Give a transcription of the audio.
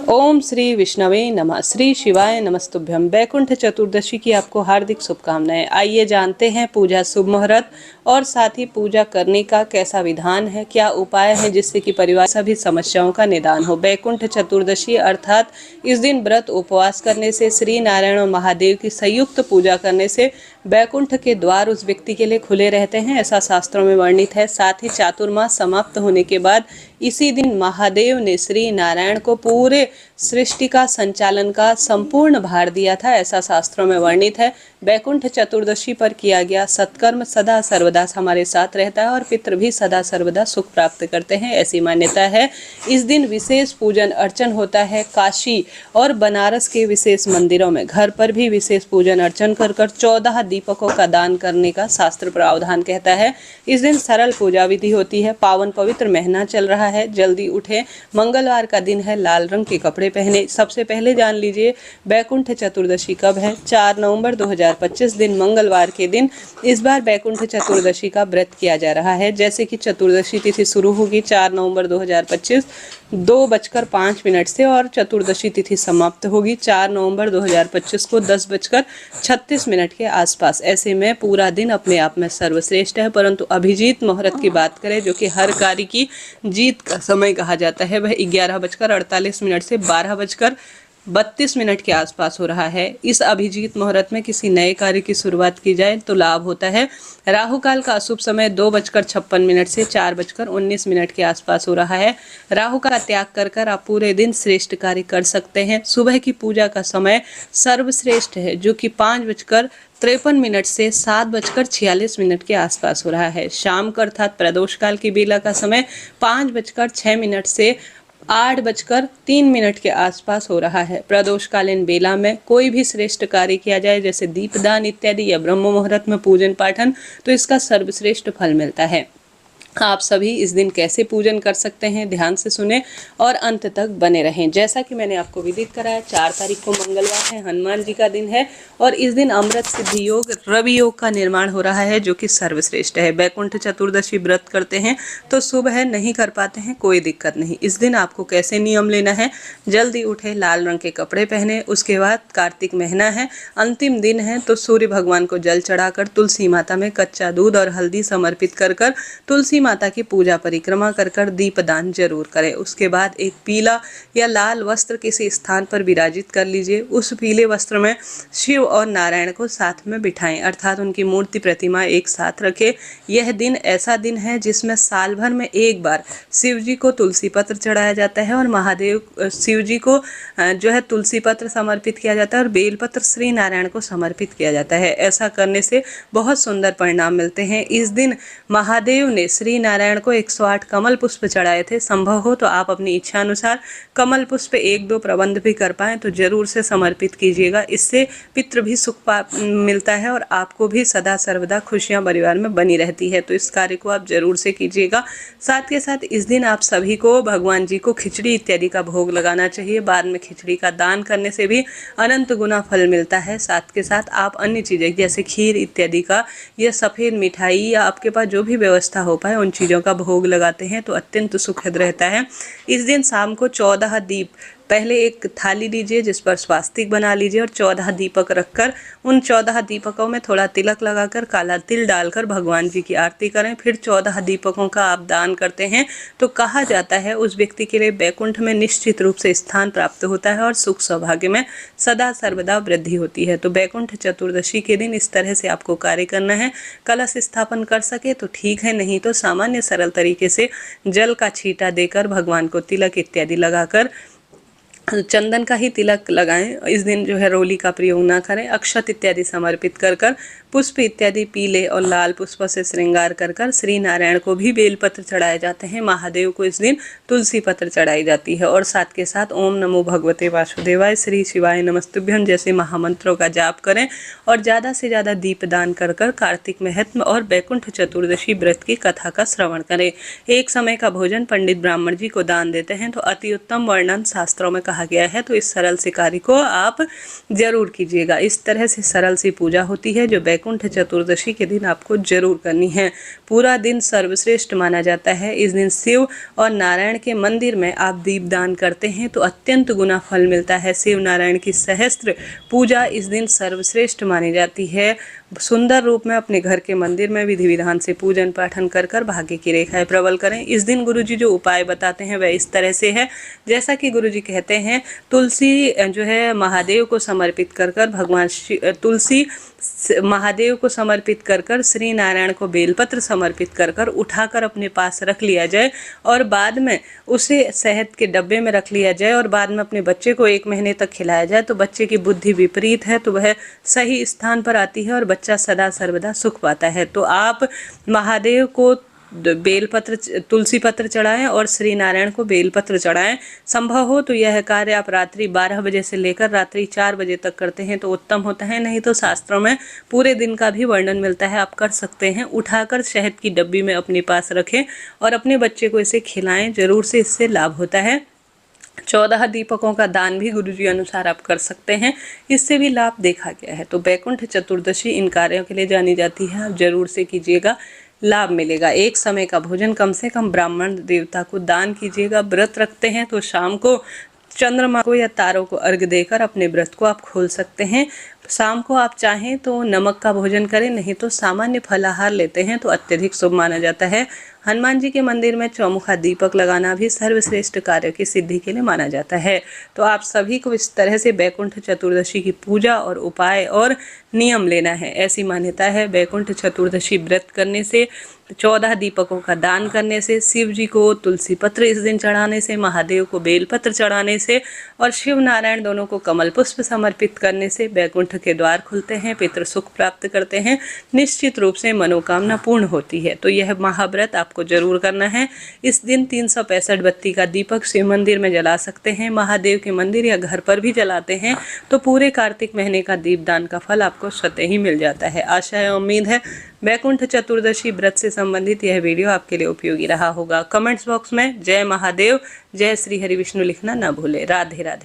ओम श्री विष्णवे नमः। श्री शिवाय नमस्तुभ्यम। बैकुंठ चतुर्दशी की आपको हार्दिक शुभकामनाएं। आइए जानते हैं पूजा शुभ मुहूर्त और साथ ही पूजा करने का कैसा विधान है, क्या उपाय है जिससे कि परिवार सभी समस्याओं का निदान हो। बैकुंठ चतुर्दशी अर्थात इस दिन व्रत उपवास करने से, श्री नारायण और महादेव की संयुक्त पूजा करने से बैकुंठ के द्वार उस व्यक्ति के लिए खुले रहते हैं, ऐसा शास्त्रों में वर्णित है। साथ ही चातुर्मास समाप्त होने के बाद इसी दिन महादेव ने श्री नारायण को पूरे सृष्टि का संचालन का संपूर्ण भार दिया था, ऐसा शास्त्रों में वर्णित है। बैकुंठ चतुर्दशी पर किया गया सत्कर्म सदा सर्वदा हमारे साथ रहता है और पितृ भी सदा सर्वदा सुख प्राप्त करते हैं, ऐसी मान्यता है। इस दिन विशेष पूजन अर्चन होता है। काशी और बनारस के विशेष मंदिरों में, घर पर भी विशेष पूजन अर्चन कर 14 दीपकों का दान करने का शास्त्र प्रावधान कहता है। इस दिन सरल पूजा विधि होती है। पावन पवित्र महीना चल रहा है, जल्दी उठे। मंगलवार का दिन है, लाल रंग के कपड़े पहने। सबसे पहले जान लीजिए बैकुंठ चतुर्दशी कब है। 4 नवंबर 2025 दिन मंगलवार के दिन इस बार बैकुंठ चतुर्दशी का व्रत किया जा रहा है। जैसे कि चतुर्दशी तिथि शुरू होगी 4 नवंबर 2025 2:05 से और चतुर्दशी तिथि समाप्त होगी 4 नवंबर 2025 को 10:36 के आसपास। ऐसे में पूरा दिन अपने आप में सर्वश्रेष्ठ है, परंतु अभिजीत मुहूर्त की बात करें जो कि हर कार्य की जीत का समय कहा जाता है, वह 11:48 से 12:32 के आसपास हो रहा है। इस अभिजीत मुहूर्त में किसी नए कार्य की शुरुआत की जाए तो लाभ होता है। राहु काल का अशुभ समय 2:56 से 4:19 के आसपास हो रहा है। राहु का त्याग कर आप पूरे दिन श्रेष्ठ कार्य कर सकते हैं। सुबह की पूजा का समय सर्वश्रेष्ठ है जो कि 5:53 से 7:46 के आसपास हो रहा है। शाम का अर्थात प्रदोष काल की बेला का समय 5:06 से 8:03 के आसपास हो रहा है। प्रदोषकालीन बेला में कोई भी श्रेष्ठ कार्य किया जाए जैसे दीपदान इत्यादि या ब्रह्म मुहूर्त में पूजन पाठन, तो इसका सर्वश्रेष्ठ फल मिलता है। आप सभी इस दिन कैसे पूजन कर सकते हैं, ध्यान से सुने और अंत तक बने रहें। जैसा कि मैंने आपको विदित कराया, 4 तारीख को मंगलवार है, हनुमान जी का दिन है और इस दिन अमृत सिद्धि योग रवि योग का निर्माण हो रहा है जो कि सर्वश्रेष्ठ है। बैकुंठ चतुर्दशी व्रत करते हैं तो शुभ है, नहीं कर पाते हैं कोई दिक्कत नहीं। इस दिन आपको कैसे नियम लेना है, जल्दी उठे, लाल रंग के कपड़े पहने। उसके बाद कार्तिक महीना है, अंतिम दिन है, तो सूर्य भगवान को जल चढ़ाकर तुलसी माता में कच्चा दूध और हल्दी समर्पित कर तुलसी माता की पूजा परिक्रमा कर दीपदान जरूर करें। उसके बाद एक पीला या लाल वस्त्र किसी स्थान पर विराजित कर लीजिए। उस पीले वस्त्र में शिव और नारायण को साथ में बिठाएं, अर्थात उनकी मूर्ति प्रतिमा एक साथ रखें। यह दिन ऐसा दिन है जिसमें साल भर में एक बार शिव जी को तुलसी पत्र चढ़ाया जाता है और महादेव शिव जी को जो है तुलसी पत्र समर्पित किया जाता है और बेलपत्र श्री नारायण को समर्पित किया जाता है। ऐसा करने से बहुत सुंदर परिणाम मिलते हैं। इस दिन महादेव ने श्री नारायण को 108 कमल पुष्प चढ़ाए थे। संभव हो तो आप अपनी इच्छा अनुसार कमल पुष्प 1-2 प्रबंध भी कर पाएं तो जरूर से समर्पित कीजिएगा। इससे पितृ भी सुख मिलता है और आपको भी सदा सर्वदा खुशियां परिवार में बनी रहती है, तो इस कार्य को आप जरूर से कीजिएगा। साथ के साथ इस दिन आप सभी को भगवान जी को खिचड़ी इत्यादि का भोग लगाना चाहिए। बाद में खिचड़ी का दान करने से भी अनंत गुना फल मिलता है। साथ के साथ आप अन्य चीजें जैसे खीर इत्यादि का या सफेद मिठाई या आपके पास जो भी व्यवस्था हो पाए उन चीज़ों का भोग लगाते हैं तो अत्यंत सुखद रहता है। इस दिन शाम को 14 दीप, पहले एक थाली लीजिए जिस पर स्वास्तिक बना लीजिए और 14 दीपक रखकर उन 14 दीपकों में थोड़ा तिलक लगाकर काला तिल डालकर भगवान जी की आरती करें। फिर 14 दीपकों का आप दान करते हैं तो कहा जाता है उस व्यक्ति के लिए बैकुंठ में निश्चित रूप से स्थान प्राप्त होता है और सुख सौभाग्य में सदा सर्वदा वृद्धि होती है। तो बैकुंठ चतुर्दशी के दिन इस तरह से आपको कार्य करना है। कलश स्थापन कर सके तो ठीक है, नहीं तो सामान्य सरल तरीके से जल का छींटा देकर भगवान को तिलक इत्यादि लगाकर, चंदन का ही तिलक लगाएं। इस दिन जो है रोली का प्रयोग ना करें। अक्षत इत्यादि समर्पित कर पुष्प इत्यादि पीले और लाल पुष्प से श्रृंगार कर श्री नारायण को भी बेलपत्र चढ़ाए जाते हैं। महादेव को इस दिन तुलसी पत्र चढ़ाई जाती है और साथ के साथ ओम नमो भगवते वासुदेवाय, श्री शिवाय नमस्तुभ्यम जैसे महामंत्रों का जाप करें और ज़्यादा से ज़्यादा दीपदान कर कार्तिक महत्म और बैकुंठ चतुर्दशी व्रत की कथा का श्रवण करें। एक समय का भोजन पंडित ब्राह्मण जी को दान देते हैं तो अति उत्तम वर्णन शास्त्रों में कहा गया है, तो इस सरल से कार्य को आप जरूर कीजिएगा। इस तरह से सरल सी पूजा होती है जो बैकुंठ चतुर्दशी के दिन आपको जरूर करनी है। पूरा दिन सर्वश्रेष्ठ माना जाता है। इस दिन शिव और नारायण के मंदिर में आप दीपदान करते हैं तो अत्यंत गुना फल मिलता है। शिव नारायण की सहस्त्र पूजा इस दिन सर्वश्रेष्ठ मानी जाती है। सुंदर रूप में अपने घर के मंदिर में विधि विधान से पूजन पाठन कर कर भाग्य की रेखाएं प्रबल करें। इस दिन गुरुजी जो उपाय बताते हैं वह इस तरह से है, जैसा कि गुरुजी कहते हैं, तुलसी जो है महादेव को समर्पित कर कर भगवान तुलसी महादेव को समर्पित कर कर श्री नारायण को बेलपत्र समर्पित कर कर उठाकर अपने पास रख लिया जाए और बाद में उसे शहद के डब्बे में रख लिया जाए और बाद में अपने बच्चे को 1 महीने तक खिलाया जाए। तो बच्चे की बुद्धि विपरीत है तो वह सही स्थान पर आती है और बच्चा सदा सर्वदा सुख पाता है। तो आप महादेव को बेलपत्र तुलसी पत्र चढ़ाएं और श्री नारायण को बेलपत्र चढ़ाएं। संभव हो तो यह कार्य आप रात्रि 12 बजे से लेकर रात्रि 4 बजे तक करते हैं तो उत्तम होता है, नहीं तो शास्त्रों में पूरे दिन का भी वर्णन मिलता है, आप कर सकते हैं। उठाकर शहद की डब्बी में अपने पास रखें और अपने बच्चे को इसे खिलाएं, जरूर से इससे लाभ होता है। 14 दीपकों का दान भी गुरुजी अनुसार आप कर सकते हैं, इससे भी लाभ देखा गया है। तो बैकुंठ चतुर्दशी इन कार्यों के लिए जानी जाती है, आप जरूर से कीजिएगा, लाभ मिलेगा। एक समय का भोजन कम से कम ब्राह्मण देवता को दान कीजिएगा। व्रत रखते हैं तो शाम को चंद्रमा को या तारों को अर्घ्य देकर अपने व्रत को आप खोल सकते हैं। शाम को आप चाहें तो नमक का भोजन करें, नहीं तो सामान्य फलाहार लेते हैं तो अत्यधिक शुभ माना जाता है। हनुमान जी के मंदिर में चौमुखा दीपक लगाना भी सर्वश्रेष्ठ कार्य की सिद्धि के लिए माना जाता है। तो आप सभी को इस तरह से बैकुंठ चतुर्दशी की पूजा और उपाय और नियम लेना है, ऐसी मान्यता है। बैकुंठ चतुर्दशी व्रत करने से, 14 दीपकों का दान करने से, शिव जी को तुलसी पत्र इस दिन चढ़ाने से, महादेव को बेलपत्र चढ़ाने से और शिव नारायण दोनों को कमल पुष्प समर्पित करने से बैकुंठ के द्वार खुलते हैं, पितृ सुख प्राप्त करते हैं, निश्चित रूप से मनोकामना पूर्ण होती है। तो यह महाव्रत आपको जरूर करना है। इस दिन 365 बत्ती का दीपक शिव मंदिर में जला सकते हैं, महादेव के मंदिर या घर पर भी जलाते हैं तो पूरे कार्तिक महीने का दीपदान का फल आपको स्वतः ही मिल जाता है। आशा है, उम्मीद है बैकुंठ चतुर्दशी व्रत से संबंधित यह वीडियो आपके लिए उपयोगी रहा होगा। कमेंट्स बॉक्स में जय महादेव, जय श्री हरि विष्णु लिखना न भूले। राधे राधे।